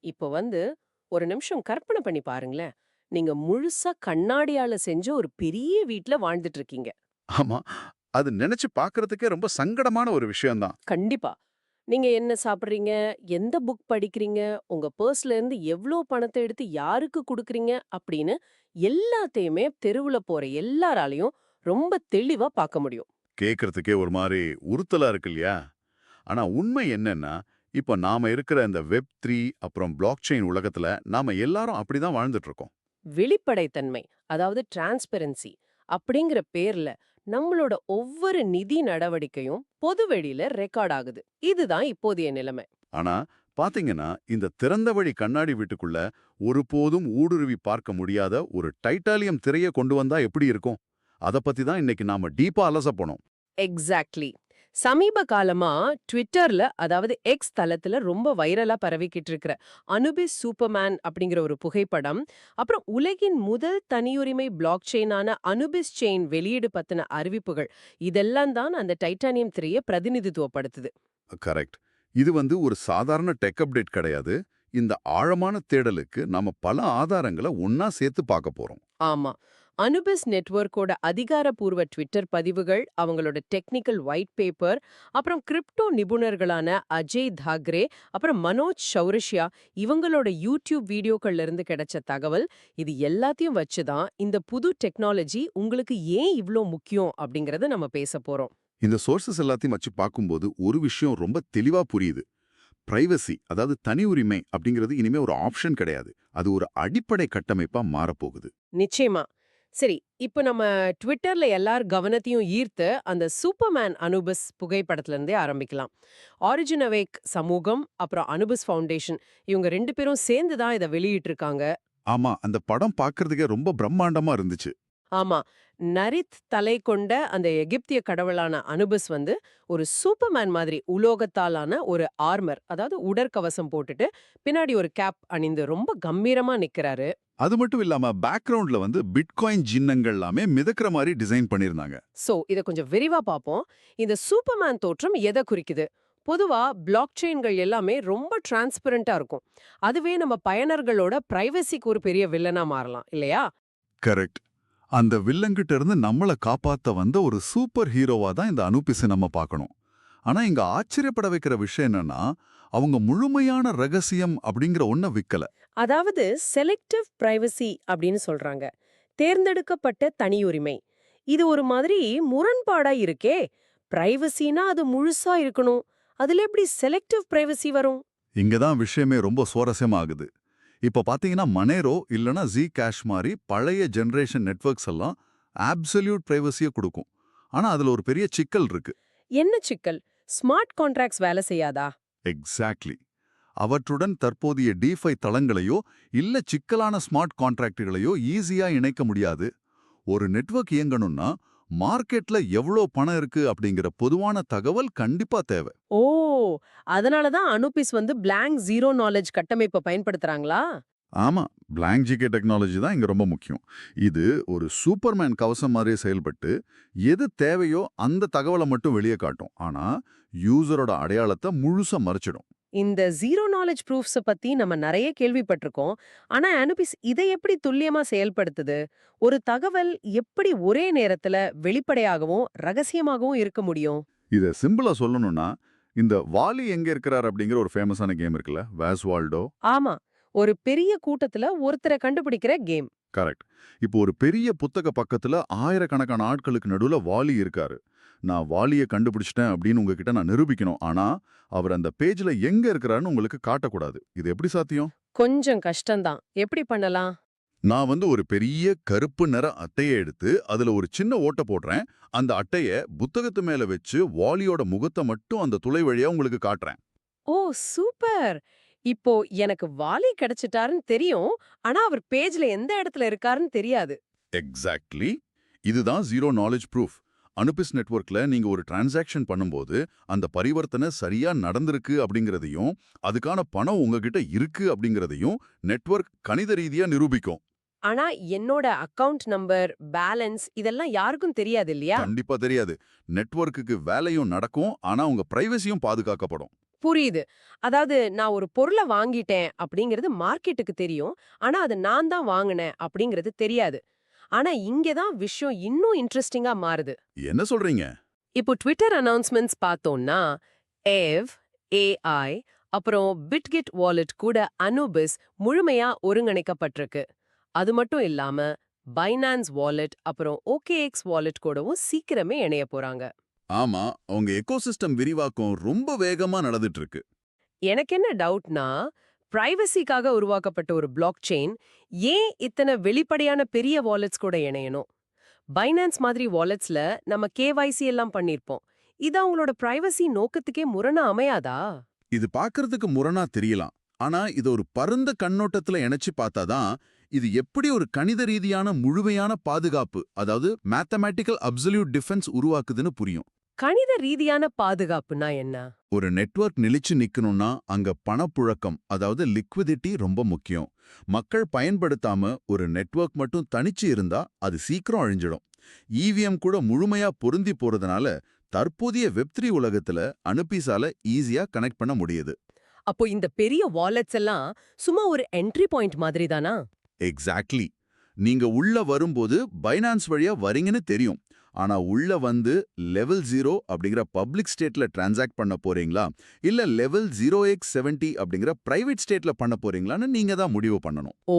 இப்போ ஒரு நிமிஷம் கற்பனை பண்ணி பாருங்களேன். நீங்க முழுசா கண்ணாடியால செஞ்ச ஒரு பெரிய வீட்ல வாழ்ந்துட்டு இருக்கீங்க. ஆமா. அது நெனச்சு பார்க்கறதுக்கே ரொம்ப சங்கடமான ஒரு விஷயம் தான். கண்டிப்பா. நீங்க என்ன சாப்பிடுறீங்க? எந்த புக் படிக்கிறீங்க? உங்க பர்ஸ்ல இருந்து எவ்ளோ பணத்த எடுத்து யாருக்கு குடுக்குறீங்க? அப்படின்னு எல்லாத்தையுமே தெருவுல போற எல்லாராலயும் ரொம்ப தெளிவா பார்க்க முடியும். கேட்கறதுக்கே ஒரு மாரி உறுத்தலா இருக்கு இல்லையா? ஆனா உண்மை என்னன்னா, இப்ப நாம இருக்கிற இந்த வெப் 3 அப்புறம் பிளாக் செயின் உலகத்துல நாம எல்லாரும் அப்படிதான் வாழ்ந்துட்டு இருக்கோம். வெளிப்படைத்தன்மை, அதாவது டிரான்ஸ்பரன்சி அப்படிங்கிற பேர்ல நம்மளோட ஒவ்வொரு நிதி நடவடிக்கையும் பொதுவெளியில ரெக்கார்ட் ஆகுது. இதுதான் இப்போதைய நிலைமை. ஆனா பாத்தீங்கன்னா, இந்த திறந்த வழி கண்ணாடி வீட்டுக்குள்ள ஒருபோதும் ஊடுருவி பார்க்க முடியாத ஒரு டைட்டாலியம் திரைய கொண்டு வந்தா எப்படி இருக்கும்? அத பத்தி தான் இன்னைக்கு நாம டீப்பா அலசப் போனோம். எக்ஸாக்ட்லி. சமீப காலமா ட்விட்டர்ல, அதாவது எக்ஸ் தளத்துல ரொம்ப வைரலா பரவிக்கிட்டு இருக்கிற அனுபிஸ் சூப்பர்மேன் அப்படிங்கிற ஒரு புகைப்படம், அப்புறம் உலகின் முதல் தனியுரிமை பிளாக் செயினான அனுபிஸ் செயின் வெளியீடு பத்தின அறிவிப்புகள், இதெல்லாம் தான் அந்த டைட்டானியம் திரைய பிரதிநிதித்துவப்படுத்துது. கரெக்ட். இது ஒரு சாதாரண டெக் அப்டேட் கிடையாது. இந்த ஆழமான தேடலுக்கு நாம பல ஆதாரங்கள ஒண்ணா சேர்த்து பார்க்க போறோம். ஆமா. அனுபிஸ் நெட்வொர்க்கோட அதிகாரப்பூர்வ ட்விட்டர் பதிவுகள், அவங்களோட டெக்னிக்கல் ஒயிட் பேப்பர், அப்புறம் கிரிப்டோ நிபுணர்களான அஜய் தாக்ரே, அப்புறம் மனோஜ் சௌரிஷ்யா இவங்களோட யூடியூப் வீடியோக்கள்ல இருந்து கிடைச்ச தகவல், இது எல்லாத்தையும் வச்சு தான் இந்த புது டெக்னாலஜி உங்களுக்கு ஏன் இவ்ளோ முக்கியம் அப்படிங்கறத நம்ம பேச போறோம். இந்த சோர்சஸ் எல்லாத்தையும் வச்சு பார்க்கும்போது ஒரு விஷயம் ரொம்ப தெளிவா புரியுது. பிரைவசி, அதாவது தனி உரிமை அப்படிங்கிறது இனிமே ஒரு ஆப்ஷன் கிடையாது. அது ஒரு அடிப்படை கட்டமைப்பா மாறப்போகுது. நிச்சயமா. சரி, இப்ப நம்ம ட்விட்டர்ல எல்லார் கவனத்தையும் ஈர்த்த அந்த சூப்பர்மேன் அனுபிஸ் புகைப்படத்துல இருந்தே ஆரம்பிக்கலாம். ஆரிஜின் அவேக் சமூகம், அப்புறம் அனுபிஸ் ஃபவுண்டேஷன் இவங்க 2 பேரும் சேர்ந்து தான் இத வெளியிட்டிருக்காங்க. ஆமா, அந்த படம் பார்க்கறதுக்கே ரொம்ப பிரம்மாண்டமா இருந்துச்சு. ஆமா. நரித் தலை கொண்ட அந்த எகிப்திய கடவுளான அனுபிஸ் ஒரு சூப்பர்மேன் மாதிரி உலோகத்தாலான ஒரு ஆர்மர், அதாவது உடற்கவசம் போட்டுட்டு, பின்னாடி ஒரு கேப் அணிந்து ரொம்ப கம்பீரமா நிக்கிறாரு. அது மட்டும் இல்லாம பேக்ரவுண்ட்ல பிட்காயின் சின்னங்கள் எல்லாமே மிதக்கிற மாதிரி டிசைன் பண்ணியிருந்தாங்க. இத கொஞ்சம் விரிவா பார்ப்போம். இந்த சூப்பர்மேன் தோற்றம் எத குறிக்குது? பொதுவா பிளாக் செயின்கள் எல்லாமே ரொம்ப டிரான்ஸ்பரண்டா இருக்கும். அதுவே நம்ம பயனர்களோட பிரைவசிக்கு ஒரு பெரிய வில்லனா மாறலாம் இல்லையா? கரெக்ட். அந்த வில்லங்கிட்ட இருந்து நம்மள காப்பாத்த வந்த ஒரு சூப்பர் ஹீரோவா தான் இந்த அனுபிஸை நம்ம பார்க்கணும். ஆனா இங்க ஆச்சரியப்பட வைக்கிற விஷயம் என்னன்னா, அவங்க முழுமையான ரகசியம் அப்படிங்கிற ஒண்ண விக்கல. அதாவது செலக்டிவ் பிரைவசி அப்படின்னு சொல்றாங்க. தேர்ந்தெடுக்கப்பட்ட தனியுரிமை. இது ஒரு மாதிரி முரண்பாடா இருக்கே. பிரைவசினா அது முழுசா இருக்கணும். அதுல எப்படி செலக்டிவ் பிரைவசி வரும்? இங்க தான் விஷயமே ரொம்ப சுவாரஸ்யமா ஆகுது. இப்ப பாத்தீங்கன்னா மனேரோ இல்லனா ஜி கேஷ் மாதிரி பழைய ஜெனரேஷன் நெட்வொர்க்ஸ் எல்லாம் அப்சல்யூட் பிரைவசியை கொடுக்கும். ஆனா அதுல ஒரு பெரிய சிக்கல் இருக்கு. என்ன சிக்கல்? ஸ்மார்ட் கான்ட்ராக்ட்ஸ் வேலை செய்யாதா? எக்ஸாக்ட்லி. அவற்றுடன் தற்போதைய டிஃபை தளங்களையோ இல்ல சிக்கலான ஸ்மார்ட் கான்ட்ராக்டுகளையோ ஈஸியா இணைக்க முடியாது. ஒரு நெட்வொர்க் இயங்கணும்னா மார்க்கெட்ல எவ்வளோ பணம் இருக்கு அப்படிங்கிற பொதுவான தகவல் கண்டிப்பா தேவை. ஓ! அதனால தான் அனுபிஸ் பிளாங்க் ஜீரோ நாலெட்ஜ் கட்டமைப்ப பயன்படுத்துறாங்களா? ஆமா, பிளாங்க் ஜிகே டெக்னாலஜி தான் இங்க ரொம்ப முக்கியம். இது ஒரு சூப்பர்மேன் கவசம் மாதிரியே செயல்பட்டு எது தேவையோ அந்த தகவலை மட்டும் வெளியே காட்டும். ஆனா யூசரோட அடையாளத்தை முழுசா மறைச்சிடும். இந்த ஜீரோ நாலெட்ஜ் ப்ரூஃப்ஸ பத்தி நம்ம நெறைய கேள்விப்பட்டிருக்கோம். ஆனா அனுபிஸ் இதை எப்படி துல்லியமா செயல்படுத்துது? ஒரு தகவல் எப்படி ஒரே நேரத்துல வெளிப்படையாகவும், ரகசியமாகவும் இருக்க முடியும்? இத சிம்பிளா சொல்லணும்னா, இந்த வாலி எங்க இருக்கிறார் அப்படிங்கிற ஒரு ஃபேமஸான கேம் இருக்குல்ல, வேஸ் வால்டோ. ஆமா. ஒரு பெரிய கூட்டத்துல ஒருத்தர கண்டுபிடிக்கிற கேம். கரெக்ட். இப்போ ஒரு பெரிய புத்தக பக்கத்துல ஆயிரக்கணக்கான ஆட்களுக்கு நடுவுல வாலி இருக்காரு. நான் வாலிய கண்டுபிடிச்சிட்டேன் அப்படின்னு உங்ககிட்ட நான் நிரூபிக்கணும். ஆனா, அவர் அந்த பேஜ்ல எங்க இருக்கிறாருன்னு உங்களுக்கு காட்டக்கூடாது. இது எப்படி சாத்தியம்? கொஞ்சம் கஷ்டம்தான். எப்படி பண்ணலாம்? நான் ஒரு பெரிய கருப்பு நிற அட்டைய எடுத்து அதுல ஒரு சின்ன ஓட்ட போடுறேன். அந்த அட்டைய புத்தகத்து மேல வச்சு வாலியோட முகத்தை மட்டும் அந்த துளை வழியா உங்களுக்கு காட்டுறேன். ஓ! சூப்பர்! இப்போ எனக்கு வாலி கிடைச்சிட்டாருன்னு தெரியும். ஆனா அவர் பேஜ்ல எந்த இடத்துல இருக்காருன்னு தெரியாது. எக்ஸாக்ட்லி. இதுதான் ஜீரோ நாலேஜ் ப்ரூஃப். அனுபிஸ் நெட்வொர்க்ல நீங்க ஒரு டிரான்சாக்ஷன் பண்ணும்போது அந்த பரிவர்த்தனை சரியா நடந்திருக்கு அப்படிங்கிறதையும் அதுக்கான பணம் உங்ககிட்ட இருக்கு அப்படிங்கிறதையும் நெட்வொர்க் கணித ரீதியா நிரூபிக்கும். ஆனா என்னோட அக்கவுண்ட் நம்பர், பேலன்ஸ் இதெல்லாம் யாருக்கும் தெரியாது இல்லையா? கண்டிப்பா தெரியாது. நெட்வொர்க்குக்கு வேலையும் நடக்கும், ஆனா உங்க பிரைவசியும் பாதுகாக்கப்படும். புரியுது. அதாவது நான் ஒரு பொருள வாங்கிட்டேன் அப்படிங்கிறது மார்க்கெட்டுக்கு தெரியும். ஆனா அது நான் தான் வாங்குனேன் அப்படிங்கிறது தெரியாது. ஆனா இங்க தான் விஷயம் இன்னும் இன்ட்ரஸ்டிங்கா மாறுது. என்ன சொல்றீங்க? இப்போ ட்விட்டர் அனௌன்ஸ்மெண்ட்ஸ் பார்த்தோம்னா, ஏவ், ஏஐ, அப்புறம் பிட்கிட் வாலெட் கூட அனுபிஸ் முழுமையா ஒருங்கிணைக்கப்பட்டிருக்கு. அது மட்டும் இல்லாம பைனான்ஸ் வாலெட் அப்புறம் ஓகேஎக்ஸ் வாலெட் கூடவும் சீக்கிரமே இணைய போறாங்க. ஆமா, உங்க எக்கோசிஸ்டம் விரிவாக்கம் ரொம்ப வேகமா நடந்துட்டு இருக்கு. எனக்கு என்ன டவுட்னா, பிரைவசிக்காக உருவாக்கப்பட்ட ஒரு பிளாக் செயின் ஏன் இத்தனை வெளிப்படையான பெரிய வாலெட்ஸ் கூட இணையணும்? பைனான்ஸ் மாதிரி வாலெட்ஸ்ல நம்ம கேவைசி எல்லாம் பண்ணிருப்போம். இது அவங்களோட பிரைவசி நோக்கத்துக்கே முரணா அமையாதா? இது பார்க்கறதுக்கு முரணா தெரியலாம். ஆனா இத ஒரு பரந்த கண்ணோட்டத்துல இணைச்சு பார்த்தாதான் இது எப்படி ஒரு கணித ரீதியான முழுமையான பாதுகாப்பு, அதாவது மேத்தமேட்டிக்கல் அப்சல்யூட் டிஃபென்ஸ் உருவாக்குதுன்னு புரியும். கணித ரீதியான பாதுகாப்புனா என்ன? ஒரு நெட்வொர்க் நிலைச்சு நிக்கணும்னா அங்க பணப்புழக்கம், அதாவது லிக்விடிட்டி ரொம்ப முக்கியம். மக்கள் பயன்படுத்தாம ஒரு நெட்வொர்க் மட்டும் தனிச்சு இருந்தா அது சீக்கிரம் அழிஞ்சிடும். இவிஎம் கூட முழுமையா பொருந்தி போறதுனால தற்போதைய வெப்3 உலகத்துல அனுப்பிசால ஈஸியா கனெக்ட் பண்ண முடியுது. அப்போ இந்த பெரிய வாலெட்ஸ் எல்லாம் சும்மா ஒரு என்ட்ரி பாயிண்ட் மாதிரி தானா? எக்ஸாக்ட்லி. நீங்க உள்ள வரும்போது பைனான்ஸ் வழியா வரீங்கன்னு தெரியும். ஆனா உள்ள வந்து லெவல் 0 அப்படிங்கிற பப்ளிக் ஸ்டேட்ல டிரான்சாக்ட் பண்ண போறீங்களா, இல்ல லெவல் 0x70 அப்படிங்கிற பிரைவேட் ஸ்டேட்ல பண்ண போறீங்களான்னு நீங்க தான் முடிவு பண்ணணும். ஓ,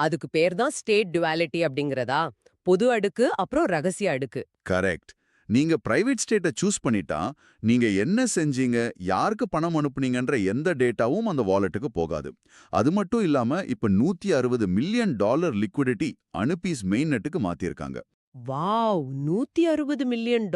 அதுக்கு பேர் தான் ஸ்டேட் டுவாலிட்டி அப்படிங்கறதா? பொது அடுக்கு அப்புறம் ரகசிய அடுக்கு. கரெக்ட். நீங்க பிரைவேட் ஸ்டேட்ட சூஸ் பண்ணிட்டா, நீங்க என்ன செஞ்சீங்க, யாருக்கு பணம் அனுப்புனீங்கன்ற எந்த டேட்டாவும் அந்த வாலெட்டுக்கு போகாது. அது மட்டும் இல்லாம இப்ப $160 மில்லியன் லிக்விடிட்டி அனுப்பீஸ் மெயின் நெட்டுக்கு மாத்திருக்காங்க. வாவ்! $160 மில்லியன்!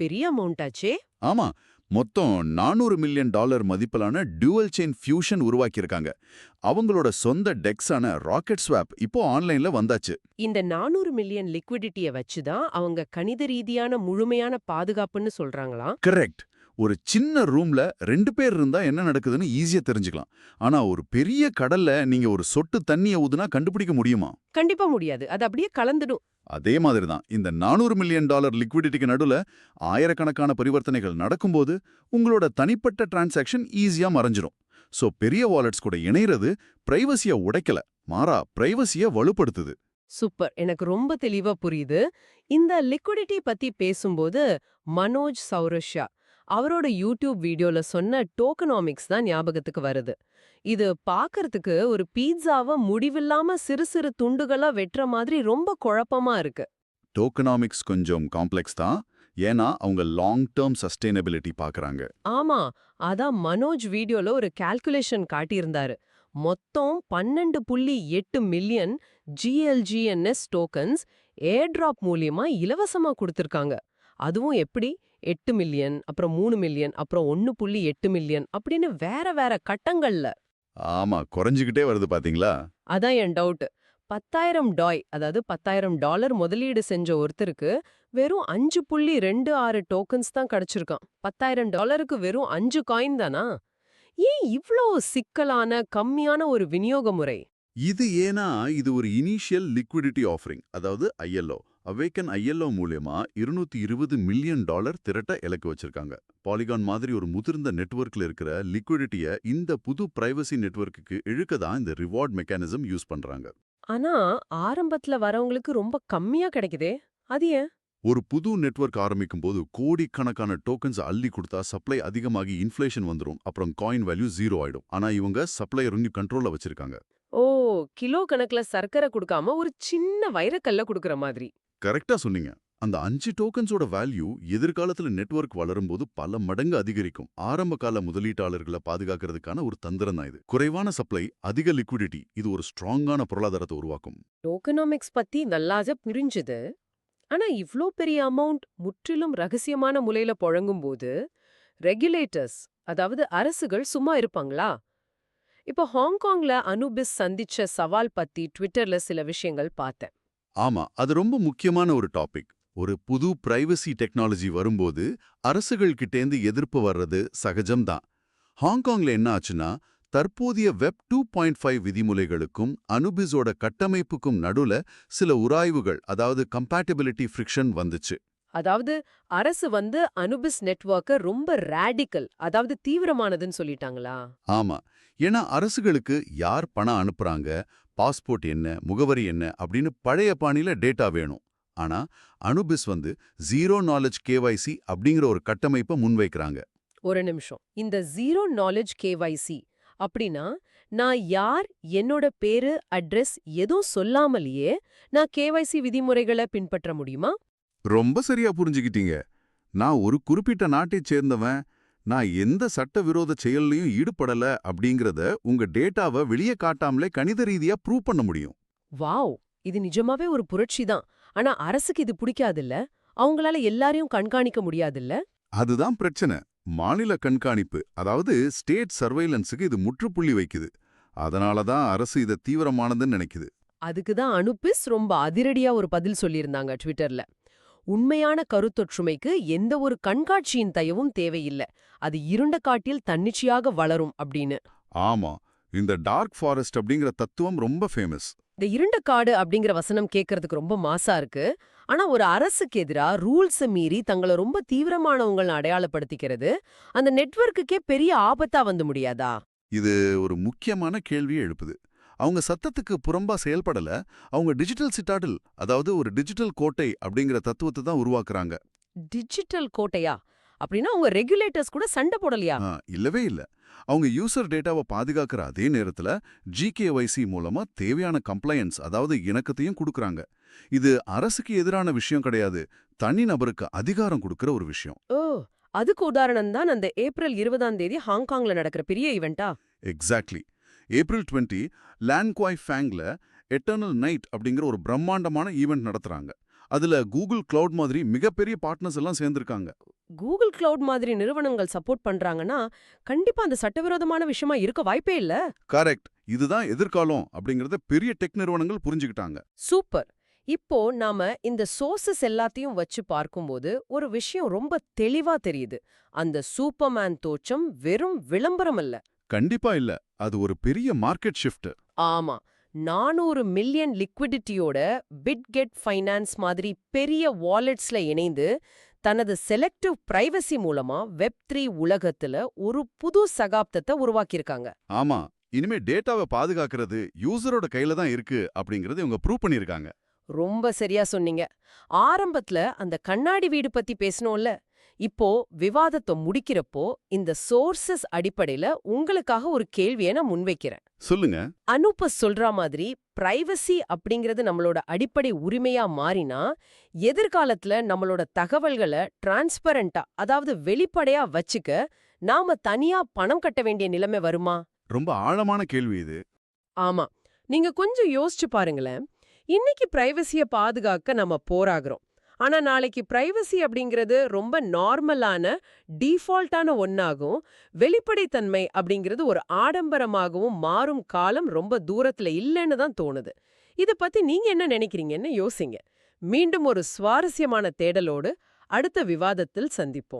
பெரிய அமௌண்ட் ஆச்சே! ஆமா, மொத்தம் $400 மில்லியன் மதிப்பிலான டியூவல் செயின் ஃபியூஷன் உருவாக்கியிருக்காங்க. அவங்களோட சொந்த டெக்ஸான ராக்கெட் ஸ்வாப் இப்போ ஆன்லைன்ல வந்தாச்சு. இந்த 400 மில்லியன் லிக்விடிட்டிய வச்சு தான் அவங்க கணித ரீதியான முழுமையான பாதுகாப்புன்னு சொல்றாங்களா? கரெக்ட். ஒரு சின்ன ரூம்ல 2 பேர் இருந்தா என்ன நடக்குதுன்னு ஈஸியா தெரிஞ்சுக்கலாம். ஆனா ஒரு பெரிய கடல்ல நீங்க ஒரு சொட்டு தண்ணிய ஊதுனா கண்டுபிடிக்க முடியுமா? கண்டிப்பா முடியாது. அது அப்படியே கலந்துடும். அதே மாதிரி தான் இந்த $400 மில்லியன் லிக்விடிட்டிக்கு நடுல ஆயிரக்கணக்கான பரிவர்த்தனைகள் நடக்கும்போது உங்களோட தனிப்பட்ட டிரான்சாக்ஷன் ஈஸியா மறைஞ்சிரும். சோ பெரிய வாலெட்ஸ் கூட இணைறது பிரைவசிய உடைக்கல, மாறா பிரைவசிய வலுப்படுத்துது. சூப்பர். எனக்கு ரொம்ப தெளிவா புரியுது. இந்த லிக்விடிட்டி பத்தி பேசும்போது மனோஜ் சௌரஷ்யா அவரோட யூடியூப் வீடியோல சொன்ன டோக்கனாமிக்ஸ் தான் ஞாபகத்துக்கு வருது. இது பார்க்கறதுக்கு ஒரு பீட்சாவ முடிவில்லாம சிறு சிறு துண்டுகளா வெட்டுற மாதிரி ரொம்ப குழப்பமா இருக்கு. டோக்கனாமிக்ஸ் கொஞ்சம் காம்ப்ளெக்ஸ் தான். ஏன்னா அவங்க லாங் டேர்ம் சஸ்டைனபிலிட்டி பார்க்கறாங்க. ஆமா, அதான் மனோஜ் வீடியோல ஒரு கால்குலேஷன் காட்டியிருந்தாரு. மொத்தம் 12.8 மில்லியன் ஜிஎல்ஜிஎன்எஸ் டோக்கன்ஸ் ஏர்டிராப் மூலியமா இலவசமா கொடுத்திருக்காங்க. அதுவும் எப்படி? 8 மில்லியன், அப்புறம் 3 மில்லியன், அப்புறம் 1.8 மில்லியன் அப்படின்னு வேற வேற கட்டங்கள்ல. ஆமா, குறைஞ்சுகிட்டே வருது பாத்தீங்களா? அதான் என் டவுட். 10,000 டாய், அதாவது $10,000 முதலீடு செஞ்ச ஒருத்தருக்கு வெறும் 5.26 டோக்கன்ஸ் தான் கிடைச்சிருக்கான். $10,000க்கு வெறும் 5 காயின் தானா? ஏன் இவ்ளோ சிக்கலான, கம்மியான ஒரு விநியோக முறை? இது ஒரு இனிஷியல் லிக்விடிட்டி ஆஃபரிங், அதாவது ஐஎல்ஓ. அவேக்கன் ஐஎல்ஓ மூலியமா $220 மில்லியன் திரட்ட இலக்கு வச்சிருக்காங்க. பாலிகான் மாதிரி ஒரு முதிர்ந்த நெட்வொர்க்ல இருக்கிற லிக்விடிட்டிய இந்த புது பிரைவசி நெட்வொர்க்குக்கு இழுக்க தான் இந்த ரிவார்ட் மெக்கானிசம் யூஸ் பண்றாங்க. ஆனா ஆரம்பத்துல வரவங்களுக்கு ரொம்ப கம்மியா கிடைக்குதே, அது ஏன்? ஒரு புது நெட்வொர்க் ஆரம்பிக்கும் போது கோடிக்கணக்கான டோக்கன்ஸ் அள்ளி கொடுத்தா சப்ளை அதிகமாகி இன்ஃப்ளேஷன் வந்துரும். அப்புறம் காயின் வேல்யூ 0 ஆயிடும். ஆனா இவங்க சப்ளை இன்னும் கண்ட்ரோல்ல வச்சிருக்காங்க. ஓ, கிலோ கணக்குல சர்க்கரை கொடுக்காம ஒரு சின்ன வைரக்கல்ல கொடுக்கற மாதிரி. கரெக்டா சொன்னீங்க. அந்த 5 டோக்கன்ஸோட வேல்யூ எதிர்காலத்துல நெட்வொர்க் வளரும்போது பல மடங்கு அதிகரிக்கும். ஆரம்ப கால முதலீட்டாளர்களை பாதுகாக்கிறதுக்கான ஒரு தந்திரம் தான் இது. குறைவான சப்ளை, அதிக லிக்விடிட்டி, இது ஒரு ஸ்ட்ராங்கான பொருளாதாரத்தை உருவாக்கும். டோக்கனாமிக்ஸ் பத்தி நல்லாக புரிஞ்சுது. ஆனா இவ்ளோ பெரிய அமௌண்ட் முற்றிலும் ரகசியமான முறையில புழங்கும்போது ரெகுலேட்டர்ஸ், அதாவது அரசுகள் சும்மா இருப்பாங்களா? இப்போ ஹாங்காங்ல அனுபிஸ் சந்திச்ச சவால் பத்தி ட்விட்டர்ல சில விஷயங்கள் பார்த்தேன். ஆமா, அது ரொம்ப முக்கியமான ஒரு டாபிக். ஒரு புது பிரைவசி டெக்னாலஜி வரும்போது அரசுகள் கிட்டேந்து எதிர்ப்பு வர்றது சகஜம்தான். ஹாங்காங்ல என்ன ஆச்சுன்னா, தற்போதைய வெப் 2.5 விதிமுறைகளுக்கும் அனுபிஸோட கட்டமைப்புக்கும் நடுல சில உராய்வுகள், அதாவது கம்பேட்டிபிலிட்டி ஃப்ரிக்ஷன் வந்துச்சு. அதாவது அரசு அனுபிஸ் நெட்வொர்க்க ரொம்ப ராடிக்கல், அதாவது தீவிரமானதுன்னு சொல்லிட்டாங்களா? ஆமா. ஏன்னா அரசுகளுக்கு யார் பணம் அனுப்புறாங்க, பாஸ்போர்ட் என்ன, முகவரி என்ன அப்படின்னு பழைய பாணியில டேட்டா வேணும். ஆனா அனுபிஸ் ஜீரோ நாலேஜ் கேவைசி அப்படிங்கிற ஒரு கட்டமைப்பை முன்வைக்கிறாங்க. ஒரு நிமிஷம். இந்த ஜீரோ நாலேஜ் கேவைசி அப்படின்னா, நான் யார், என்னோட பேரு, அட்ரஸ் எதுவும் சொல்லாமலேயே நான் கேவைசி விதிமுறைகளை பின்பற்ற முடியுமா? ரொம்ப சரியா புரிஞ்சுக்கிட்டீங்க. நான் ஒரு குறிப்பிட்ட நாட்டைச் சேர்ந்தவன், நான் எந்த சட்டவிரோத செயல்லையும் ஈடுபடல அப்படிங்கறத உங்க டேட்டாவை வெளியே காட்டாமலே கணித ரீதியா ப்ரூவ் பண்ண முடியும். வாவ்! இது நிஜமாவே ஒரு புரட்சி தான். ஆனா அரசுக்கு இது பிடிக்காதுல்ல? அவங்களால எல்லாரையும் கண்காணிக்க முடியாதுல்ல? அதுதான் பிரச்சனை. மாநில கண்காணிப்பு, அதாவது ஸ்டேட் சர்வைலன்ஸுக்கு இது முற்றுப்புள்ளி வைக்குது. அதனால தான் அரசு இத தீவிரமானதுன்னு நினைக்குது. அதுக்கு தான் அனுபிஸ் ரொம்ப அதிரடியா ஒரு பதில் சொல்லியிருந்தாங்க ட்விட்டர்ல. உண்மையான கருத்தொற்றுமைக்கு எந்த ஒரு கண்காட்சியின் தயவும் தேவையில்ல. அது இருண்ட காட்டில் தன்னிச்சையாக வளரும் அப்படின்னு. ஆமா, இந்த டார்க் ஃபாரஸ்ட் அப்படிங்கிற தத்துவம் ரொம்ப ஃபேமஸ். இந்த இருண்ட காடு அப்படிங்கிற வசனம் கேட்கறதுக்கு ரொம்ப மாசா இருக்கு. ஆனா ஒரு அரசுக்கு எதிரா ரூல்ஸ மீறி தங்கள ரொம்ப தீவிரமானவங்கள்னு அடையாளப்படுத்திக்கிறது அந்த நெட்வொர்க்குக்கே பெரிய ஆபத்தா முடியாதா? இது ஒரு முக்கியமான கேள்வியை எழுப்புது. அவங்க சத்தத்துக்கு புறம்பா செயல்படல, அவங்க டிஜிட்டல் சிட்டாடல், அதாவது ஒரு டிஜிட்டல் கோட்டை அப்படிங்கிற தத்துவத்தை தான் உருவாக்குறாங்க. டிஜிட்டல் கோட்டையா? அப்படின்னா உங்க ரெகுலேட்டர்ஸ் கூட சண்டை போடலையா? இல்லவே இல்ல. அவங்க யூசர் டேட்டாவை பாதுகாக்கிற அதே நேரத்துல ஜிகேஒய்சி மூலமா தேவையான கம்ப்ளையன்ஸ், அதாவது இணக்கத்தையும் கொடுக்கறாங்க. இது அரசுக்கு எதிரான விஷயம் கிடையாது, தனிநபருக்கு அதிகாரம் கொடுக்கிற ஒரு விஷயம். ஓ, அதுக்கு உதாரணம் தான் அந்த ஏப்ரல் 20ஆம் தேதி ஹாங்காங்ல நடக்கிற பெரிய ஈவெண்டா? எக்ஸாக்ட்லி. ஏப்ரல் 20 லான்குவாய் ஃபேங்ல எட்டர்னல் நைட் அப்படிங்கிற ஒரு பிரம்மாண்டமான ஈவெண்ட் நடத்துறாங்க. அதுல கூகுள் கிளவுட் மாதிரி மிகப்பெரிய பார்ட்னர்ஸ் எல்லாம் சேர்ந்திருக்காங்க. கூகுள் கிளவுட் மாதிரி நிறுவனங்கள் சப்போர்ட் பண்றாங்கன்னா கண்டிப்பா அந்த சட்டவிரோதமான விஷயமா இருக்க வாய்ப்பே இல்ல. கரெக்ட். இதுதான் எதிர்காலம் அப்படிங்கறத பெரிய டெக் நிறுவனங்கள் புரிஞ்சுக்கிட்டாங்க. சூப்பர். இப்போ நாம இந்த சோர்சஸ் எல்லாத்தையும் வச்சு பார்க்கும்போது ஒரு விஷயம் ரொம்ப தெளிவா தெரியுது. அந்த சூப்பர்மேன் தோற்றம் வெறும் விளம்பரம் அல்ல. கண்டிப்பா இல்ல. அது ஒரு பெரிய மார்க்கெட் ஷிஃப்ட். ஆமா, 400 மில்லியன் லிக்விடிட்டியோட பிட்கெட் ஃபைனான்ஸ் மாதிரி பெரிய வாலெட்ஸ்ல இணைந்து தனது செலக்டிவ் பிரைவசி மூலமா வெப்3 உலகத்துல ஒரு புது சகாப்தத்தை உருவாக்கியிருக்காங்க. ஆமா, இனிமே டேட்டாவை பாதுகாக்கிறது யூசரோட கையில தான் இருக்கு அப்படிங்கறது இவங்க ப்ரூவ் பண்ணிருக்காங்க. ரொம்ப சரியா சொன்னீங்க. ஆரம்பத்துல அந்த கண்ணாடி வீடு பத்தி பேசணும்ல, இப்போ விவாதத்தை முடிக்கிறப்போ இந்த சோர்சஸ் அடிப்படையில உங்களுக்காக ஒரு கேள்வியை நான் முன்வைக்கிறேன். சொல்லுங்க. அனுப்ப சொல்ற மாதிரி பிரைவசி அப்படிங்கிறது நம்மளோட அடிப்படை உரிமையா மாறினா, எதிர்காலத்துல நம்மளோட தகவல்களை டிரான்ஸ்பரண்டா, அதாவது வெளிப்படையா வச்சுக்க நாம தனியா பணம் கட்ட வேண்டிய நிலைமை வருமா? ரொம்ப ஆழமான கேள்வி இது. ஆமா. நீங்க கொஞ்சம் யோசிச்சு பாருங்களேன். இன்னைக்கு பிரைவசிய பாதுகாக்க நம்ம போராகிறோம். ஆனா நாளைக்கு பிரைவசி அப்படிங்கிறது ரொம்ப நார்மலான, டீஃபால்ட்டான ஒன்னாகும். வெளிப்படைத்தன்மை அப்படிங்கிறது ஒரு ஆடம்பரமாகவும் மாறும் காலம் ரொம்ப தூரத்துல இல்லைன்னு தான் தோணுது. இத பத்தி நீங்க என்ன நினைக்கிறீங்கன்னு யோசிங்க. மீண்டும் ஒரு சுவாரஸ்யமான தேடலோடு அடுத்த விவாதத்தில் சந்திப்போம்.